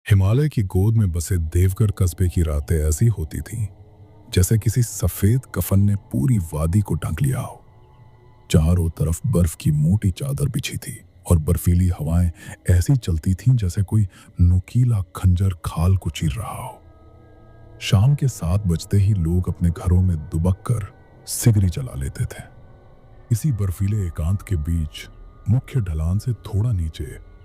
हिमालय की गोद में बसे देवगढ़ कस्बे की रातें ऐसी होती थीं जैसे किसी सफेद कफन ने पूरी वादी को ढक लिया हो। चारों तरफ बर्फ की मोटी चादर बिछी थी और बर्फीली हवाएं ऐसी चलती थीं जैसे कोई नुकीला खंजर खाल को चीर रहा हो। शाम के 7 बजते ही लोग अपने घरों में दुबक कर सिगरी जला लेते थे। इसी बर्फीले एकांत के बीच मुख्य ढलान से थोड़ा नीचे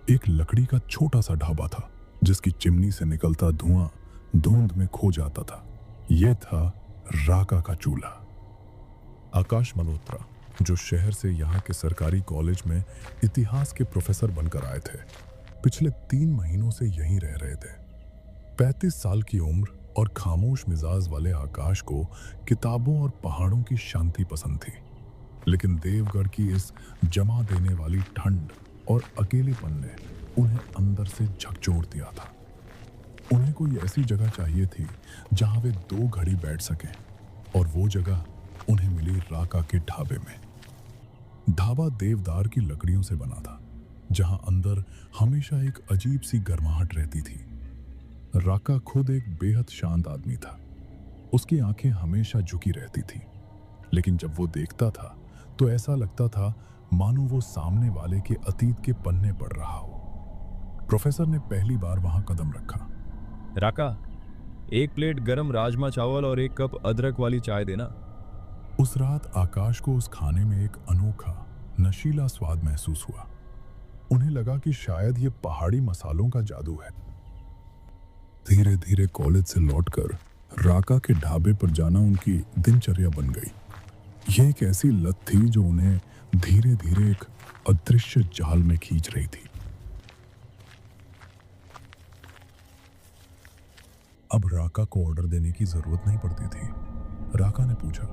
एक लकड़ी का छोटा सा ढाबा था जिसकी चिमनी से निकलता धुआं धुंध में खो जाता था। यह था राका का चूल्हा। आकाश मल्होत्रा, जो शहर से यहाँ के सरकारी कॉलेज में इतिहास के प्रोफेसर बनकर आए थे, पिछले 3 महीनों से यहीं रह रहे थे। 35 साल की उम्र और खामोश मिजाज वाले आकाश को किताबों और पहाड़ों की शांति पसंद थी, लेकिन देवगढ़ की इस जमा देने वाली ठंड और अकेलेपन ने उन्हें अंदर से झकझोर दिया था। उन्हें कोई ऐसी जगह चाहिए थी जहां वे 2 घड़ी बैठ सकें, और वो जगह उन्हें मिली राका के ढाबे में। ढाबा देवदार की लकड़ियों से बना था, जहां अंदर हमेशा एक अजीब सी गर्माहट रहती थी। राका खुद एक बेहद शांत आदमी था। उसकी आंखें हमेशा झुकी रहती थी, लेकिन जब वो देखता था तो ऐसा लगता था मानो वो सामने वाले के अतीत के पन्ने पढ़ रहा हो। प्रोफेसर ने पहली बार वहां कदम रखा। राका, 1 प्लेट गरम राजमा चावल और 1 कप अदरक वाली चाय देना। उस रात आकाश को उस खाने में एक अनोखा नशीला स्वाद महसूस हुआ। उन्हें लगा कि शायद ये पहाड़ी मसालों का जादू है। धीरे धीरे कॉलेज से लौटकर राका के ढाबे पर जाना उनकी दिनचर्या बन गई। यह एक ऐसी लत थी जो उन्हें धीरे धीरे एक अदृश्य जाल में खींच रही थी। अब राका को ऑर्डर देने की जरूरत नहीं पड़ती थी। राका ने पूछा,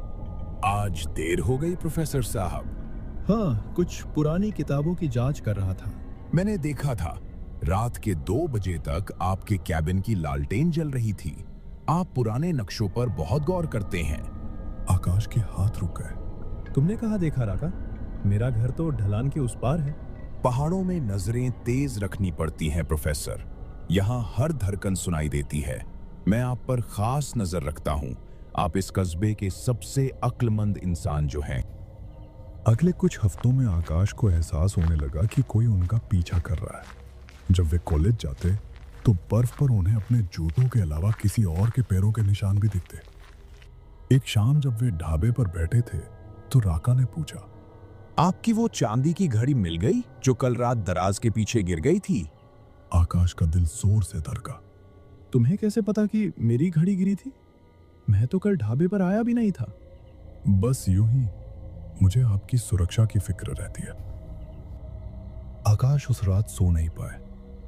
आज देर हो गई प्रोफेसर साहब। हाँ, कुछ पुरानी किताबों की जांच कर रहा था। मैंने देखा था रात के 2 बजे तक आपके कैबिन की लालटेन जल रही थी। आप पुराने नक्शों पर बहुत गौर करते हैं। आकाश के हाथ रुक गए। तुमने कहाँ देखा राका? मेरा घर तो ढलान के उस पार है। पहाड़ों में नजरें तेज रखनी पड़ती हैं प्रोफेसर। यहाँ हर धड़कन सुनाई देती है। मैं आप पर खास नजर रखता हूँ। आप इस कस्बे के सबसे अक्लमंद इंसान जो हैं। अगले कुछ हफ्तों में आकाश को एहसास होने लगा कि कोई उनका पीछा कर रहा है। जब वे कॉलेज जाते तो बर्फ पर उन्हें अपने जूतों के अलावा किसी और के पैरों के निशान भी दिखते। एक शाम जब वे ढाबे पर बैठे थे तो राका ने पूछा, आपकी वो चांदी की घड़ी मिल गई जो कल रात दराज के पीछे गिर गई थी? आकाश का दिल जोर से धड़का। तुम्हें कैसे पता कि मेरी घड़ी गिरी थी? मैं तो कल ढाबे पर आया भी नहीं था। बस यूं ही मुझे आपकी सुरक्षा की फिक्र रहती है। आकाश उस रात सो नहीं पाए।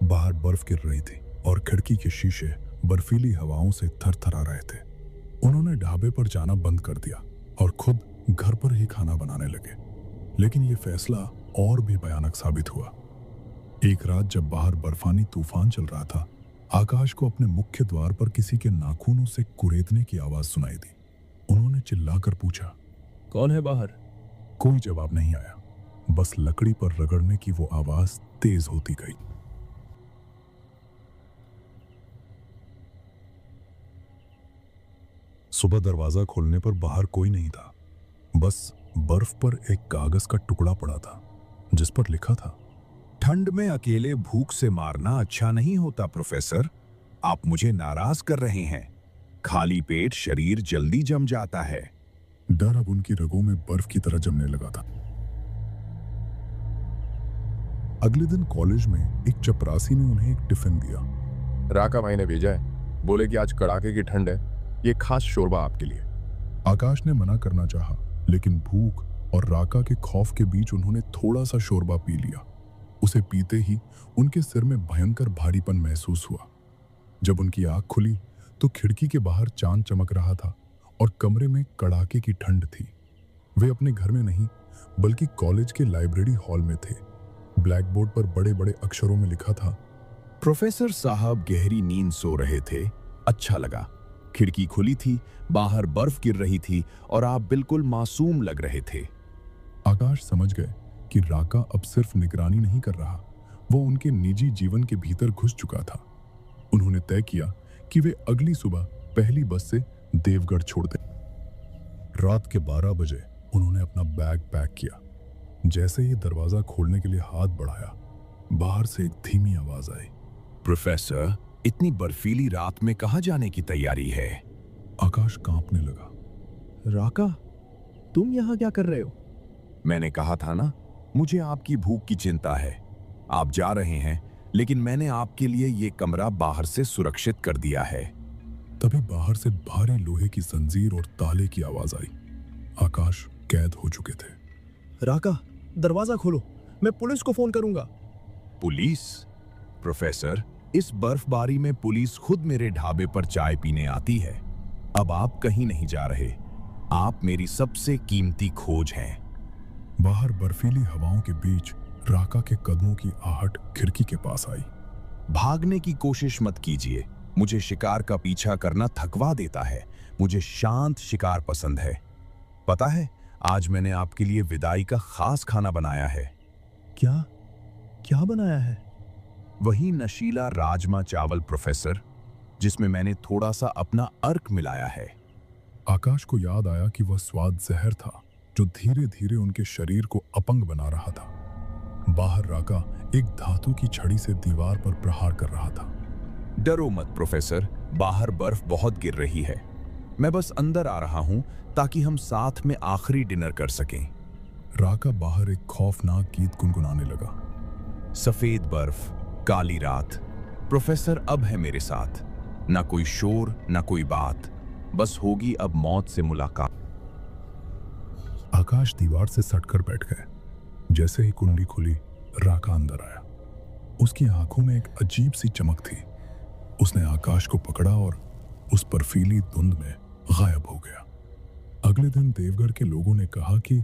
बाहर बर्फ गिर रही थी और खिड़की के शीशे बर्फीली हवाओं से थरथरा रहे थे। उन्होंने ढाबे पर जाना बंद कर दिया और खुद घर पर ही खाना बनाने लगे। लेकिन यह फैसला और भी भयानक साबित हुआ। एक रात जब बाहर बर्फानी तूफान चल रहा था, आकाश को अपने मुख्य द्वार पर किसी के नाखूनों से कुरेदने की आवाज सुनाई दी। उन्होंने चिल्लाकर पूछा, कौन है बाहर? कोई जवाब नहीं आया। बस लकड़ी पर रगड़ने की वो आवाज तेज होती गई। सुबह दरवाजा खोलने पर बाहर कोई नहीं था। बस बर्फ पर एक कागज का टुकड़ा पड़ा था जिस पर लिखा था, ठंड में अकेले भूख से मारना अच्छा नहीं होता प्रोफेसर। आप मुझे नाराज कर रहे हैं। खाली पेट शरीर जल्दी जम जाता है। डर अब उनकी रगों में बर्फ की तरह जमने लगा था। अगले दिन कॉलेज में एक चपरासी ने उन्हें एक टिफिन दिया। राका भाई ने भेजा है, बोले कि आज कड़ाके की ठंड है, ये खास शोरबा आपके लिए। आकाश ने मना करना चाहा, लेकिन भूख और राका के खौफ के बीच उन्होंने थोड़ा सा शोरबा पी लिया। उसे पीते ही उनके सिर में भयंकर भारीपन महसूस हुआ। जब उनकी आंख खुली तो खिड़की के बाहर चांद चमक रहा था और कमरे में कड़ाके की ठंड थी। वे अपने घर में नहीं बल्कि कॉलेज के लाइब्रेरी हॉल में थे। ब्लैक बोर्ड पर बड़े बड़े अक्षरों में लिखा था, प्रोफेसर साहब गहरी नींद सो रहे थे। अच्छा लगा। खिड़की खुली थी, बाहर बर्फ गिर रही थी और आप बिल्कुल मासूम लग रहे थे। आकाश समझ गए कि राका अब सिर्फ निगरानी नहीं कर रहा, वो उनके निजी जीवन के भीतर घुस चुका था। उन्होंने तय किया कि वे अगली सुबह पहली बस से देवगढ़ छोड़ दें। रात के 12 बजे उन्होंने अपना बैग पैक किया। जैसे ही दरवाजा खोलने के लिए हाथ बढ़ाया, बाहर से एक धीमी आवाज आई। प्रोफेसर, इतनी बर्फीली रात में कहाँ जाने की तैयारी है? आकाश कांपने लगा। राका, तुम यहाँ क्या कर रहे हो? मैंने कहा था ना, मुझे आपकी भूख की चिंता है। आप जा रहे हैं, लेकिन मैंने आपके लिए ये कमरा बाहर से सुरक्षित कर दिया है। तभी बाहर से भारी लोहे की जंजीर और ताले की आवाज आई। आकाश कैद हो चुके थे। राका, दरवाजा खोलो, मैं पुलिस को फोन करूंगा। पुलिस? प्रोफेसर, इस बर्फबारी में पुलिस खुद मेरे ढाबे पर चाय पीने आती है। अब आप कहीं नहीं जा रहे। आप मेरी सबसे कीमती खोज हैं। बाहर बर्फीली हवाओं के बीच राका के कदमों की आहट खिड़की के पास आई। भागने की कोशिश मत कीजिए। मुझे शिकार का पीछा करना थकवा देता है। मुझे शांत शिकार पसंद है। पता है, आज मैंने आपके लिए विदाई का खास खाना बनाया है। क्या क्या बनाया है? वही नशीला राजमा चावल प्रोफेसर, जिसमें मैंने थोड़ा सा अपना अर्क मिलाया है। आकाश को याद आया कि वह स्वाद जहर था जो धीरे धीरे उनके शरीर को अपंग बना रहा था। बाहर राका एक धातु की छड़ी से दीवार पर प्रहार कर रहा था। डरो मत प्रोफेसर, बाहर बर्फ बहुत गिर रही है। मैं बस अंदर आ रहा हूं ताकि हम साथ में आखिरी डिनर कर सकें। राका बाहर एक खौफनाक गीत गुनगुनाने लगा। सफेद बर्फ, काली रात। प्रोफेसर अब है मेरे साथ। ना कोई शोर, ना कोई बात, बस होगी अब मौत से मुलाकात। आकाश दीवार से सटकर बैठ गए। जैसे ही कुंडी खुली, राका अंदर आया। उसकी आंखों में एक अजीब सी चमक थी। उसने आकाश को पकड़ा और उस बर्फीली धुंध में गायब हो गया। अगले दिन देवगढ़ के लोगों ने कहा कि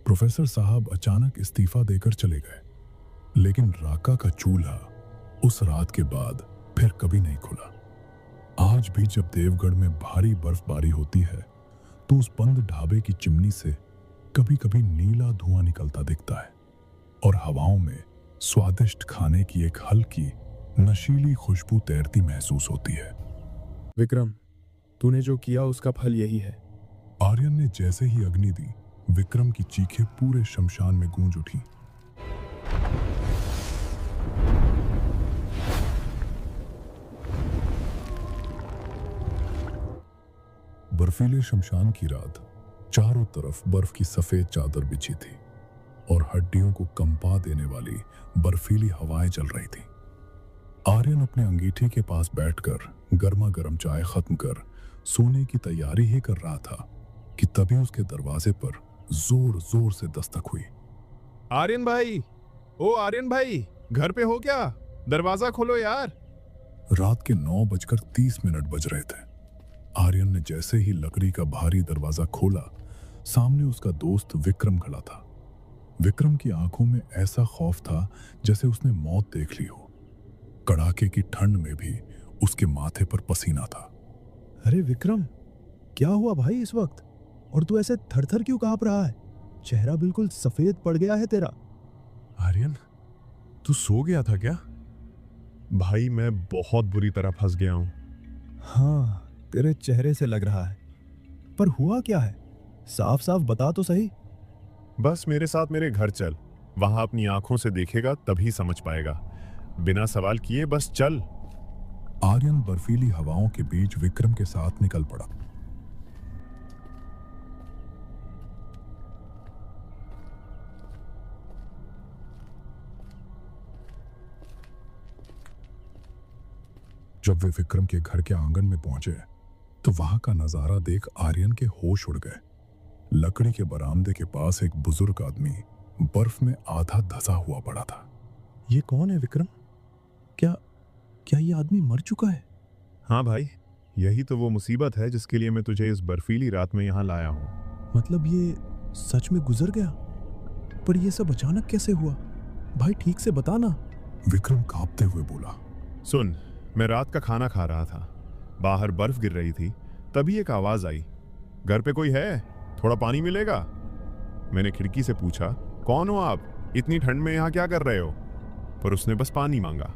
प्रोफेसर साहब अचानक इस्तीफा देकर चले गए, लेकिन राका का चूल्हा उस रात के बाद फिर कभी नहीं खुला। आज भी जब देवगढ़ में भारी बर्फबारी होती है तो उस बंद ढाबे की चिमनी से कभी कभी नीला धुआं निकलता दिखता है और हवाओं में स्वादिष्ट खाने की एक हल्की नशीली खुशबू तैरती महसूस होती है। विक्रम, तूने जो किया उसका फल यही है। आर्यन ने जैसे ही अग्नि दी, विक्रम की चीखें पूरे शमशान में गूंज उठी। बर्फीले शमशान की रात, चारों तरफ बर्फ की सफेद चादर बिछी थी और हड्डियों को कंपा देने वाली बर्फीली हवाएं चल रही थी। आर्यन अपने अंगीठी के पास बैठकर गर्मा गर्म चाय खत्म कर सोने की तैयारी ही कर रहा था कि तभी उसके दरवाजे पर जोर जोर से दस्तक हुई। आर्यन भाई, ओ आर्यन भाई, घर पे हो क्या? दरवाजा खोलो यार। रात के 9:30 बज रहे थे। आर्यन ने जैसे ही लकड़ी का भारी दरवाजा खोला, सामने उसका दोस्त विक्रम खड़ा था। विक्रम की आंखों में ऐसा खौफ था जैसे उसने मौत देख ली हो। कड़ाके की ठंड में भी उसके माथे पर पसीना था। अरे विक्रम, क्या हुआ भाई इस वक्त? और तू ऐसे थरथर क्यों कांप रहा है? चेहरा बिल्कुल सफेद पड़ गया है तेरा। आर्यन, तू सो गया था क्या? भाई, मैं बहुत बुरी तरह फंस गया हूं। हाँ, तेरे चेहरे से लग रहा है। पर हुआ क्या है? साफ साफ बता तो सही। बस मेरे साथ मेरे घर चल, वहां अपनी आंखों से देखेगा तभी समझ पाएगा। बिना सवाल किए बस चल। आर्यन बर्फीली हवाओं के बीच विक्रम के साथ निकल पड़ा। जब वे विक्रम के घर के आंगन में पहुंचे तो वहां का नजारा देख आर्यन के होश उड़ गए। लकड़ी के बरामदे के पास एक बुजुर्ग आदमी बर्फ में आधा धंसा हुआ पड़ा था। ये कौन है विक्रम? क्या क्या ये आदमी मर चुका है? हाँ भाई, यही तो वो मुसीबत है जिसके लिए मैं तुझे इस बर्फीली रात में यहाँ लाया हूँ। मतलब ये सच में गुजर गया? पर ये सब अचानक कैसे हुआ? भाई ठीक से बता ना। विक्रम कांपते हुए बोला। सुन, मैं रात का खाना खा रहा था, बाहर बर्फ गिर रही थी, तभी एक आवाज आई, घर पे कोई है? थोड़ा पानी मिलेगा? मैंने खिड़की से पूछा, कौन हो आप? इतनी ठंड में यहाँ क्या कर रहे हो? पर उसने बस पानी मांगा।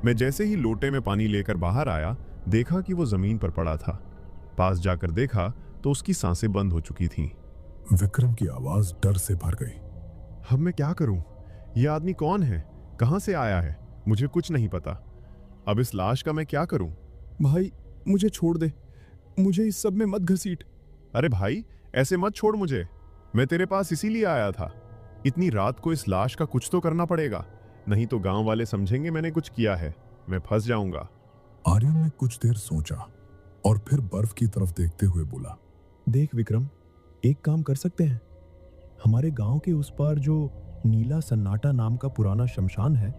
मैं जैसे ही लोटे में पानी लेकर बाहर आया, देखा कि वो जमीन पर पड़ा था। पास जाकर देखा तो उसकी सांसें बंद हो चुकी थीं। विक्रम की आवाज डर से भर गई। अब मैं क्या करूं? यह आदमी कौन है? कहां से आया है? मुझे कुछ नहीं पता। अब इस लाश का मैं क्या करूं? भाई मुझे छोड़ दे, मुझे इस सब में मत घसीट। अरे भाई, ऐसे मत छोड़ मुझे। मैं तेरे पास इसीलिए आया था। इतनी रात को इस लाश का कुछ तो करना पड़ेगा, नहीं तो गांव वाले समझेंगे मैंने कुछ किया है। मैं फंस जाऊंगा। आर्यन ने कुछ देर सोचा और फिर बर्फ की तरफ देखते हुए बोला, देख विक्रम, एक काम कर सकते हैं। हमारे गांव के उस पार जो नीला सन्नाटा नाम का पुराना शमशान है,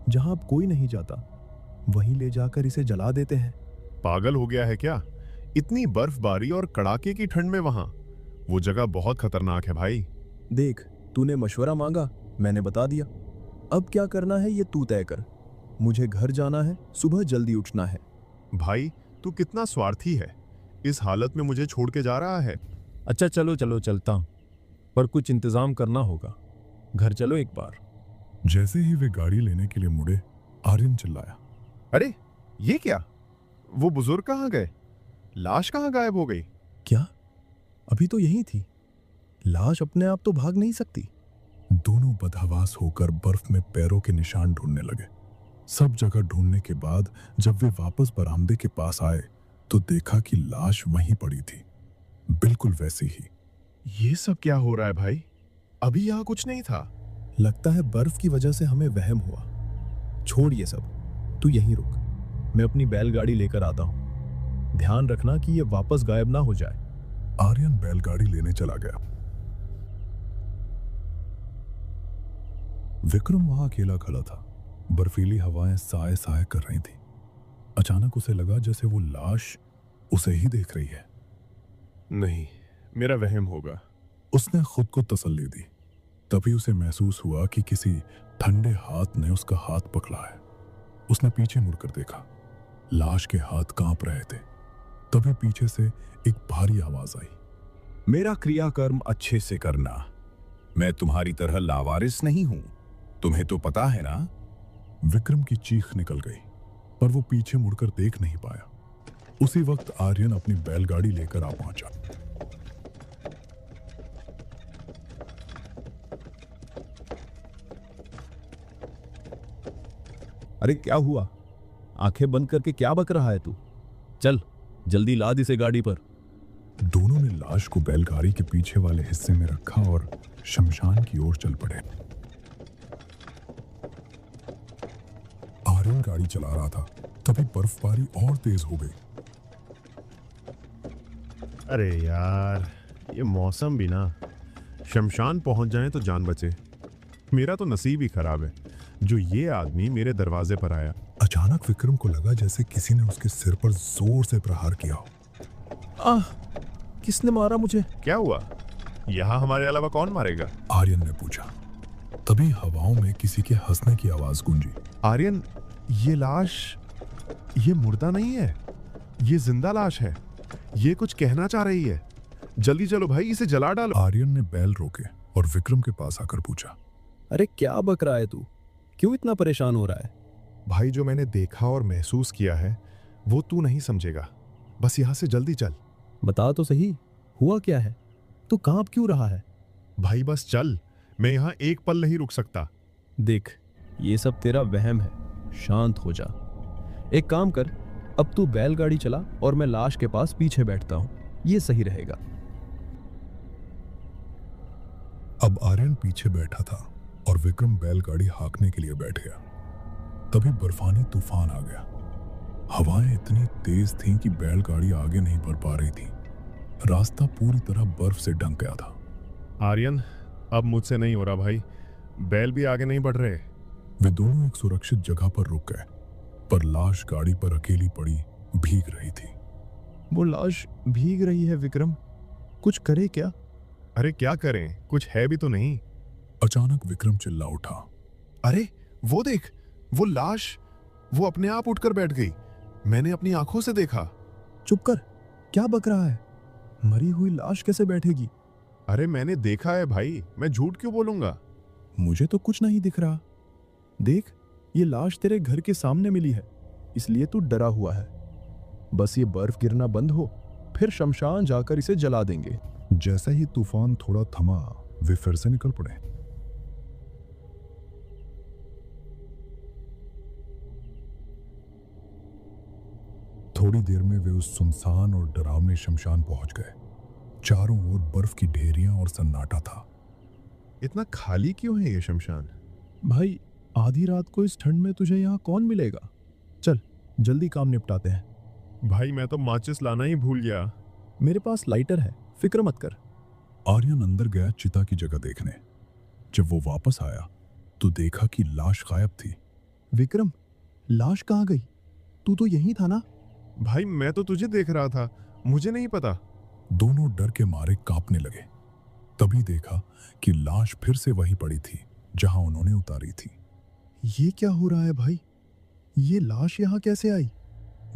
जहां अब कोई नहीं जाता, वहीं ले जाकर इसे जला देते हैं। पागल हो गया है क्या? इतनी बर्फबारी और कड़ाके की ठंड में वहां? वो जगह बहुत खतरनाक है भाई। देख, तूने मशवरा मांगा, मैंने बता दिया। अब क्या करना है ये तू तय कर। मुझे घर जाना है, सुबह जल्दी उठना है। भाई, तू कितना स्वार्थी है। इस हालत में मुझे छोड़ के जा रहा है। अच्छा चलो चलो चलता हूं, पर कुछ इंतजाम करना होगा। घर चलो एक बार। जैसे ही वे गाड़ी लेने के लिए मुड़े, आर्यन चिल्लाया, अरे ये क्या? वो बुजुर्ग कहाँ गए? लाश कहाँ गायब हो गई? क्या? अभी तो यही थी। लाश अपने आप तो भाग नहीं सकती। दोनों बदहवास होकर बर्फ में पैरों के निशान ढूंढने लगे। सब जगह ढूंढने के बाद जब वे वापस बरामदे के पास आए तो देखा कि लाश वहीं पड़ी थी, बिल्कुल वैसी ही। ये सब क्या हो रहा है भाई? अभी यहाँ कुछ नहीं था। लगता है बर्फ की वजह से हमें वहम हुआ। छोड़ ये सब, तू यहीं रुक, मैं अपनी बैलगाड़ी लेकर आता हूं। ध्यान रखना कि ये वापस गायब ना हो जाए। आर्यन बैलगाड़ी लेने चला गया। विक्रम वहां अकेला खड़ा था। बर्फीली हवाएं साए साए कर रही थी। अचानक उसे लगा जैसे वो लाश उसे ही देख रही है। नहीं, मेरा वहम होगा। उसने खुद को तसल्ली दी। तभी उसे महसूस हुआ कि किसी ठंडे हाथ ने उसका हाथ पकड़ा है। उसने पीछे मुड़कर देखा। लाश के हाथ कांप रहे थे। तभी पीछे से एक भारी आवाज आई, मेरा क्रियाकर्म अच्छे से करना। मैं तुम्हारी तरह लावारिस नहीं हूं, तुम्हें तो पता है ना। विक्रम की चीख निकल गई, पर वो पीछे मुड़कर देख नहीं पाया। उसी वक्त आर्यन अपनी बैलगाड़ी लेकर आ पहुंचा। अरे क्या हुआ? आंखें बंद करके क्या बक रहा है तू? चल जल्दी लाद इसे गाड़ी पर। दोनों ने लाश को बैलगाड़ी के पीछे वाले हिस्से में रखा और शमशान की ओर चल पड़े। आर्यन गाड़ी चला रहा था, तभी बर्फबारी और तेज हो गई। अरे यार, ये मौसम भी ना। शमशान पहुंच जाए तो जान बचे। मेरा तो नसीब ही खराब है जो ये आदमी मेरे दरवाजे पर आया। अचानक विक्रम को लगा जैसे किसी ने उसके सिर पर जोर से प्रहार किया हो। आह, किसने मारा मुझे? क्या हुआ? यहाँ हमारे अलावा कौन मारेगा? आर्यन ने पूछा। तभी हवाओं में किसी के हंसने की आवाज गूंजी। आर्यन, ये लाश, ये मुर्दा नहीं है, ये जिंदा लाश है। ये कुछ कहना चाह रही है। जल्दी चलो भाई, इसे जला डालो। आर्यन ने बैल रोके और विक्रम के पास आकर पूछा, अरे क्या बक रहा है तू? क्यों इतना परेशान हो रहा है? भाई, जो मैंने देखा और महसूस किया है वो तू नहीं समझेगा। बस यहाँ से जल्दी चल। बता तो सही, हुआ क्या है? तू कांप क्यों रहा है? भाई बस चल, मैं यहाँ एक पल नहीं रुक सकता। देख, ये सब तेरा वहम है, शांत हो जा। एक काम कर, अब तू बैलगाड़ी चला और मैं लाश के पास पीछे बैठता हूं, ये सही रहेगा। अब आर्यन पीछे बैठा था और विक्रम बैलगाड़ी हाँकने के लिए बैठ गया। तभी बर्फानी तूफान आ गया। हवाएं इतनी तेज थीं कि बैलगाड़ी आगे नहीं बढ़ पा रही थी। रास्ता पूरी तरह बर्फ से ढंक गया था। आर्यन, अब मुझसे नहीं हो रहा भाई। बैल भी आगे नहीं बढ़ रहे। वे दोनों एक सुरक्षित जगह पर रुक गए, पर लाश गाड़ी पर अकेली पड़ी भीग रही थी। वो लाश भीग रही है विक्रम, कुछ करे क्या? अरे क्या करें, कुछ है भी तो नहीं। अचानक विक्रम चिल्ला उठा, अरे वो देख, वो लाश, वो अपने आप उठकर बैठ गई। मैंने अपनी आंखों से देखा। चुप कर, क्या बक रहा है? मरी हुई लाश कैसे बैठेगी? अरे मैंने देखा है भाई, मैं झूठ क्यों बोलूंगा? मुझे तो कुछ नहीं दिख रहा। देख, ये लाश तेरे घर के सामने मिली है, इसलिए तू डरा हुआ है। बस ये बर्फ गिरना बंद हो, फिर शमशान जाकर इसे जला देंगे। जैसे ही तूफान थोड़ा थमा, वे फिर से निकल पड़े। थोड़ी देर में वे उस सुनसान और डरावने शमशान पहुंच गए। चारों ओर बर्फ की ढेरियां और सन्नाटा था। इतना खाली क्यों है ये शमशान? भाई, आधी रात को इस ठंड में तुझे यहाँ कौन मिलेगा? चल जल्दी काम निपटाते हैं। भाई मैं तो माचिस लाना ही भूल गया। मेरे पास लाइटर है, फिक्र मत कर। आर्यन अंदर गया चिता की जगह देखने। जब वो वापस आया तो देखा कि लाश गायब थी। विक्रम, लाश कहाँ गई? तू तो यहीं था ना? भाई मैं तो तुझे देख रहा था, मुझे नहीं पता। दोनों डर के मारे कांपने लगे। तभी देखा कि लाश फिर से वहीं पड़ी थी जहां उन्होंने उतारी थी। ये क्या हो रहा है भाई? ये लाश यहाँ कैसे आई?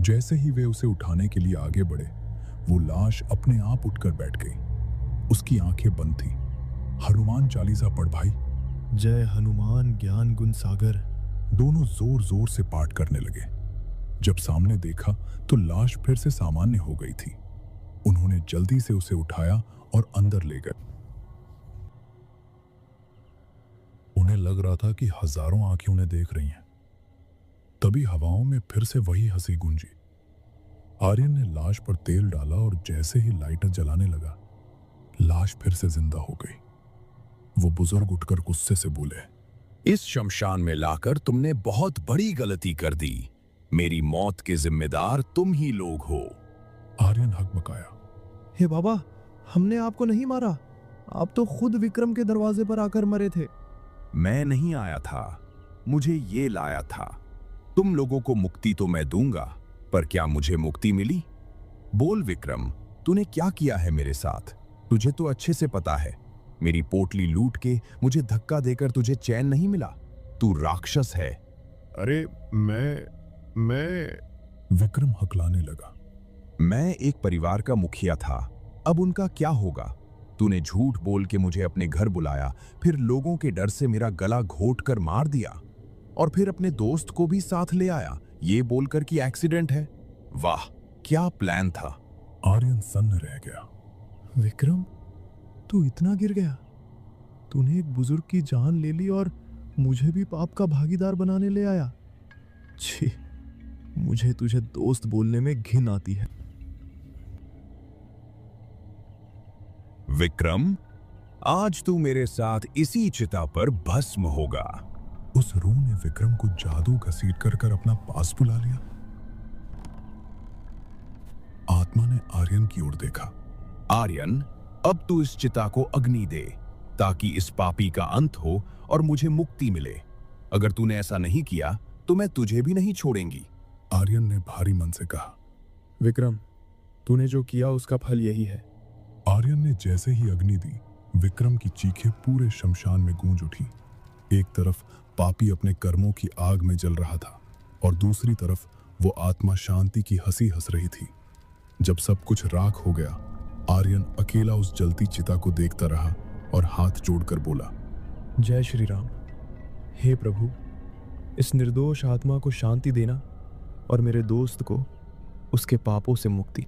जैसे ही वे उसे उठाने के लिए आगे बढ़े, वो लाश अपने आप उठकर बैठ गई। उसकी आंखें बंद थी। हनुमान चालीसा पढ़ भाई। जय हनुमान ज्ञान गुण सागर। दोनों जोर जोर से पाठ करने लगे। जब सामने देखा तो लाश फिर से सामान्य हो गई थी। उन्होंने जल्दी से उसे उठाया और अंदर ले गए। उन्हें लग रहा था कि हजारों आंखें उन्हें देख रही हैं। तभी हवाओं में फिर से वही हंसी गूंजी। आर्यन ने लाश पर तेल डाला और जैसे ही लाइटर जलाने लगा, लाश फिर से जिंदा हो गई। वो बुजुर्ग उठकर गुस्से से बोले, इस शमशान में लाकर तुमने बहुत बड़ी गलती कर दी। मेरी मौत के जिम्मेदार तुम ही लोग हो। आर्यन हकबकाया। हे बाबा, हमने आपको नहीं मारा। आप तो खुद विक्रम के दरवाजे पर आकर मरे थे। मैं नहीं आया था, मुझे ये लाया था। तुम लोगों को मुक्ति तो मैं दूंगा, पर क्या मुझे मुक्ति मिली? बोल विक्रम, तूने क्या किया है मेरे साथ? तुझे तो अच्छे से पता है, मेरी पोटली लूट के मुझे धक्का देकर तुझे चैन नहीं मिला। तू राक्षस है। अरे मैं विक्रम हकलाने लगा। मैं एक परिवार का मुखिया था, अब उनका क्या होगा? तूने झूठ बोल के मुझे अपने घर बुलाया, फिर लोगों के डर से मेरा गला घोट कर मार दिया, और फिर अपने दोस्त को भी साथ ले आया, ये बोलकर कि एक्सीडेंट है। वाह, क्या प्लान था। आर्यन सन्न रह गया। विक्रम, तू इतना गिर गया? तूने एक बुजुर्ग की जान ले ली और मुझे भी पाप का भागीदार बनाने ले आया। छी, मुझे तुझे दोस्त बोलने में घिन आती है। विक्रम, आज तू मेरे साथ इसी चिता पर भस्म होगा। उस रूह ने विक्रम को जादू घसीट कर अपना पास बुला लिया। आत्मा ने आर्यन की ओर देखा। आर्यन, अब तू इस चिता को अग्नि दे, ताकि इस पापी का अंत हो और मुझे मुक्ति मिले। अगर तूने ऐसा नहीं किया तो मैं तुझे भी नहीं छोड़ेंगी। आर्यन ने भारी मन से कहा। विक्रम, तूने जो किया उसका फल यही है। आर्यन ने जैसे ही अग्नि दी, विक्रम की चीखें पूरे शमशान में गूंज उठी। एक तरफ पापी अपने कर्मों की आग में जल रहा था और दूसरी तरफ वो आत्मा शांति की हंसी हंस रही थी। जब सब कुछ राख हो गया, आर्यन अकेला उस जलती चिता को देखता रहा और हाथ जोड़कर बोला, जय श्री राम। हे प्रभु, इस निर्दोष आत्मा को शांति देना और मेरे दोस्त को उसके पापों से मुक्ति।